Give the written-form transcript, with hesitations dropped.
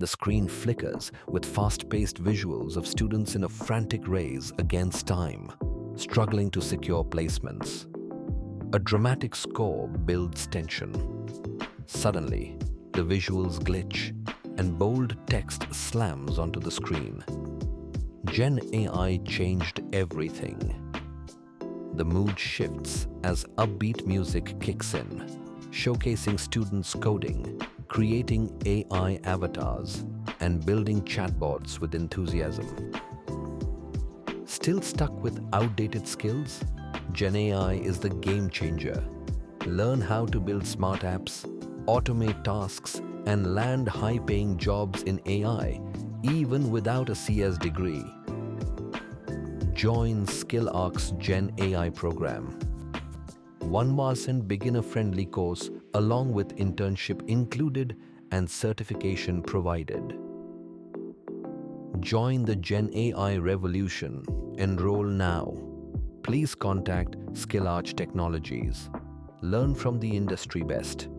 The screen flickers with fast-paced visuals of students in a frantic race against time, struggling to secure placements. A dramatic score builds tension. Suddenly, the visuals glitch and bold text slams onto the screen. Gen AI changed everything. The mood shifts as upbeat music kicks in, showcasing students coding, creating AI avatars, and building chatbots with enthusiasm. Still stuck with outdated skills? GenAI is the game changer. Learn how to build smart apps, automate tasks, and land high-paying jobs in AI, even without a CS degree. Join SkillArc's Gen AI program. 1% beginner-friendly course along with internship included and certification provided. Join the Gen AI revolution. Enroll now. Please contact SkillArch Technologies. Learn from the industry best.